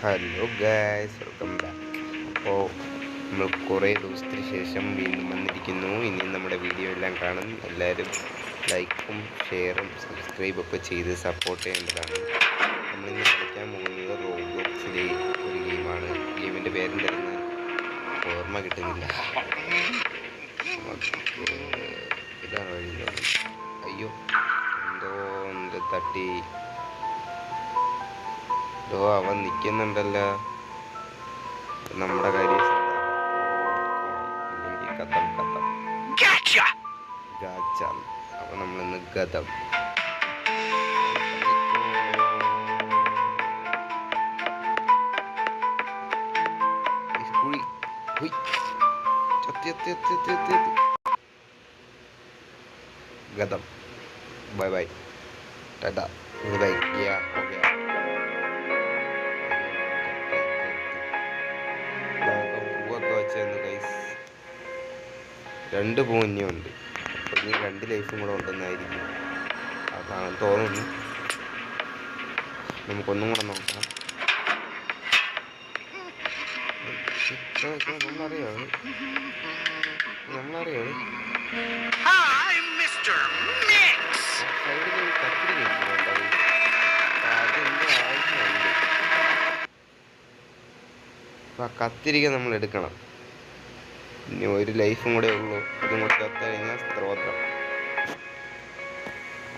Hello guys, welcome back. അപ്പോൾ നമ്മൾ കുറേ ദിവസത്തിന് ശേഷം വീണ്ടും വന്നിരിക്കുന്നു. ഇനിയും നമ്മുടെ വീഡിയോ എല്ലാം കാണും. എല്ലാവരും ലൈക്കും ഷെയറും സബ്സ്ക്രൈബും ഒക്കെ ചെയ്ത് സപ്പോർട്ട് ചെയ്യേണ്ടതാണ്. നമ്മളിന്ന് കളിക്കാൻ പോകുന്നത് റോബ്ലോക്സിലെ ഒരു ഗെയിമാണ്. ഗെയിമിൻ്റെ പേരെന്തായിരുന്നു ഓർമ്മ കിട്ടുന്നില്ല. ഇതാണ് വഴി. അയ്യോ, എന്തോ തട്ടി. അവൻ നിൽക്കുന്നുണ്ടല്ലോ. നമ്മുടെ കാര്യം ഇല്ലെങ്കിൽ കഥം ഗാച്ച. അപ്പൊ നമ്മളിന്ന് ഗതം ഗതം. Bye bye, tata, bye. Okay, പൂവൊക്കെ വെച്ചായിരുന്നു ഗൈസ്. 2 പൂഞ്ഞുണ്ട്. അപ്പോൾ ഇനി 2 ലൈഫും കൂടെ ഉണ്ടെന്നായിരിക്കും അതാണ് തോന്നുന്നു. നമുക്കൊന്നും കൂടെ നോക്കാം. നമ്മളറിയോ സൈഡിൽ കത്തിരി കഴിക്കുന്നുണ്ട്. അതിൻ്റെ ആവശ്യമുണ്ട്. അപ്പം ആ കത്തിരിക്ക നമ്മൾ എടുക്കണം. ഇനി 1 ലൈഫും കൂടെ ഉള്ളൂ. ഇതും കൂടെ കത്ത് കഴിഞ്ഞാൽ സ്ത്രോത്രം.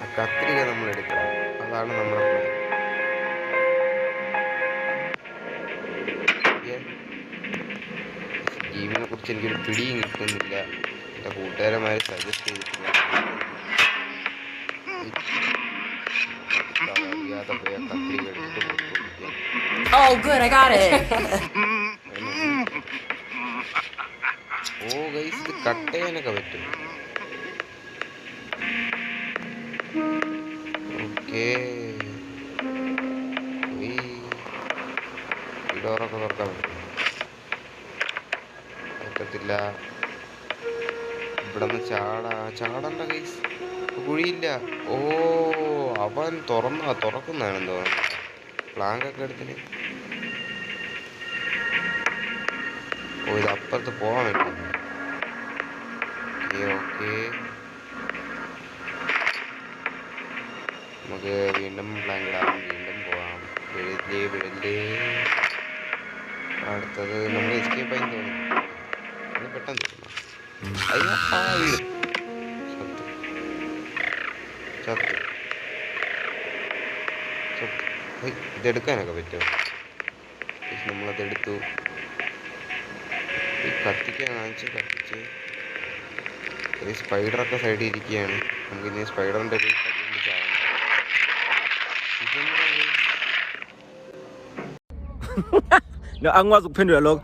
ആ കത്തിരിക്ക നമ്മൾ എടുക്കണം. അതാണ് നമ്മുടെ പ്ലാൻ. ഗെയിമിനെ കുറിച്ച് എനിക്കൊരു പിടിയും കിട്ടുന്നില്ല. എൻ്റെ കൂട്ടുകാരന്മാർ സജസ്റ്റ് ചെയ്തിട്ടില്ല. അറിയാതെ പോയ കത്തിരിക്ക എടുത്തിട്ട് കൊടുത്തുകൊണ്ടിരിക്കുക. Oh, good, I got it. Oh guys, ഇത് കട്ട് ചെയ്യാനൊക്കെ പറ്റും. ഓക്കേ, ഈ ഡോറൊക്കെ തുറക്കാൻ പറ്റത്തില്ല. ഇവിടെ നിന്ന് ചാടണ്ട ഗൈസ്, കുഴിയില്ല. ഓ, അവൻ തുറക്കുന്നതാണെന്ന് തോന്നുന്നു. പ്ലാങ്കൊക്കെ എടുത്തിട്ട്. ഓ, ഇത് അപ്പുറത്ത് പോകാൻ വേണ്ടി. ഓക്കെ, നമുക്ക് വീണ്ടും പ്ലാങ്ക് ഇടാം, വീണ്ടും പോവാം. വിഴല്ലേ. അടുത്തത് നമ്മൾ എസ്കേപ്പ് ആയി തോന്നുന്നു. അത് പെട്ടെന്ന് തോന്നുന്നു. ചത്ത്. ഇതെടുക്കാനൊക്കെ പറ്റുമോ? നമ്മളതെടുത്തു. കത്തിക്കാൻ കത്തിച്ച്. ഈ സ്പൈഡറൊക്കെ സൈഡിൽ ഇരിക്കുകയാണ്. നമുക്കിനി സ്പൈഡറിൻ്റെ ഒരു No, Angwaz upendo log.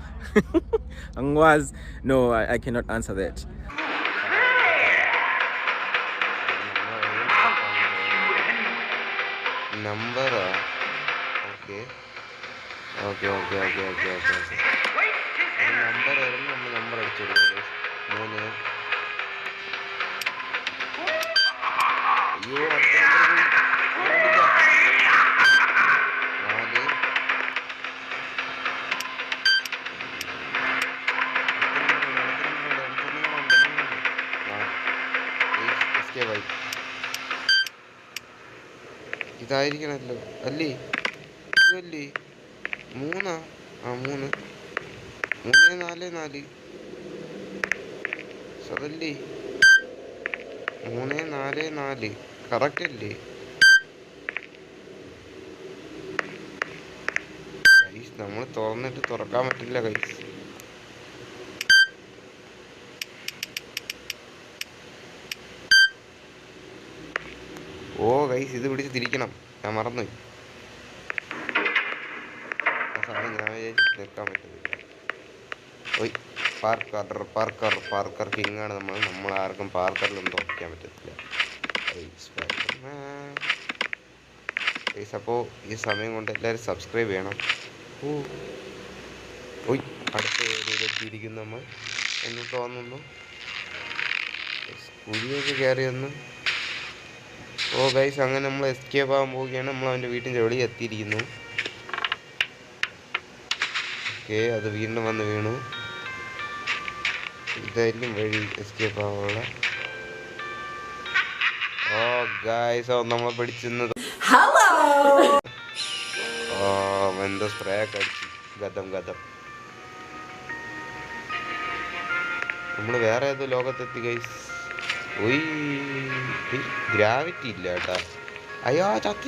Angwaz, no, I cannot answer that. Number okay. Number വരുമ്പോൾ നമ്മൾ നമ്പർ അടിച്ചു കൊടുക്കുന്നത് 3. അയ്യോ, അടുത്ത നമ്പർ 4. ഇതായിരിക്കണല്ലോ അല്ലേ? ഇതല്ലേ 3? 3 4 4 അതല്ലേ? 3 4 4 കറക്റ്റ് അല്ലേ? ഗൈസ്, നമ്മൾ തുറക്കാൻ പറ്റില്ല ഗൈസ്. ഓ ഗൈസ്, ഇത് പിടിച്ച് തിരിക്കണം. ഞാൻ മറന്നുപോയി. ഞാൻ നിൽക്കാൻ പറ്റുന്നില്ല. ഓയ്, പാർക്കർ കിങ്ങാണ് നമ്മൾ ആർക്കും പാർക്കറിലൊന്നും തോൽക്കാൻ പറ്റത്തില്ല. അപ്പോൾ ഈ സമയം കൊണ്ട് എല്ലാവരും സബ്സ്ക്രൈബ് ചെയ്യണം. ഓയ്, അടുത്ത ഏരിയയിലെത്തിയിരിക്കുന്നു നമ്മൾ എന്ന് തോന്നുന്നു. കുഴിയൊക്കെ കയറി വന്ന്. ഓ ഗൈസ്, അങ്ങനെ നമ്മൾ എസ്കേപ്പ് ആകാൻ പോവുകയാണ്. നമ്മൾ അവൻ്റെ വീട്ടിൻ്റെ വെളിയിൽ എത്തിയിരിക്കുന്നു. ഓക്കെ, അത് വീണ്ടും വന്ന് വീണു. ഇതായിരിക്കും വഴി എസ്കേപ്പ് ആവാനുള്ള. ഓ ഗായ്സ്, നമ്മളെ പിടിച്ചെന്നത്. Hello. ഓ, എന്തോ സ്പ്രേ ഒക്കെ അടിച്ചു. ഗതം. നമ്മൾ വേറെ ഏതോ ലോകത്തെത്തി ഗൈസ്. ഗ്രാവിറ്റി ഇല്ല കേട്ടാ. അയ്യോ, ചത്ത്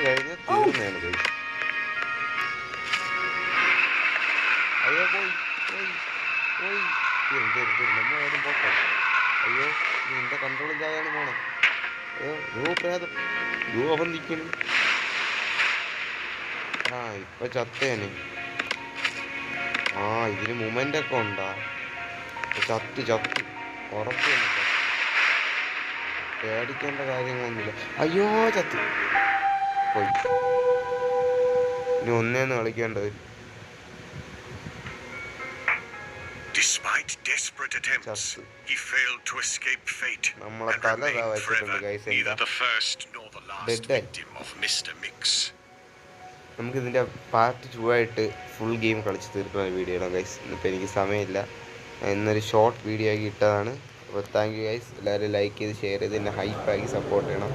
കഴിഞ്ഞ തീർന്നേണ് ഗൈസ്. അയ്യോ, പോയി തീർന്നു. നമ്മളാരും പോട്ടെ. അയ്യോ, നിന്റെ കൺട്രോൾ ഇല്ലാതെയാണ് പോണേ. പ്രേതം അവൻ നിൽക്കുന്നു. ഇപ്പൊ ചത്തേനെ. ഇതിന് മൊമെന്റ് ഒക്കെ ഉണ്ടാ. ചത്ത് ഉറപ്പ് തന്നെ. പേടിക്കേണ്ട കാര്യങ്ങളൊന്നുമില്ല. അയ്യോ, ചത്ത് പോയി. ഇനി ഒന്നേന്ന് കളിക്കേണ്ട വരും. Despite desperate attempts, he failed to escape fate and remained forever neither the first nor the last victim of Mr. Mix. നമുക്കിതിൻ്റെ പാർട്ട് 2 ആയിട്ട് ഫുൾ ഗെയിം കളിച്ച് തീർക്കുന്ന വീഡിയോ ആണ് ഗൈസ്. ഇന്നിപ്പോൾ എനിക്ക് സമയമില്ല, ഇന്നൊരു ഷോർട്ട് വീഡിയോ ആക്കി ഇട്ടതാണ്. അപ്പോൾ താങ്ക് യു ഗൈസ്. എല്ലാവരും ലൈക്ക് ചെയ്ത് ഷെയർ ചെയ്ത് എന്നെ ഹൈപ്പാക്കി സപ്പോർട്ട് ചെയ്യണം.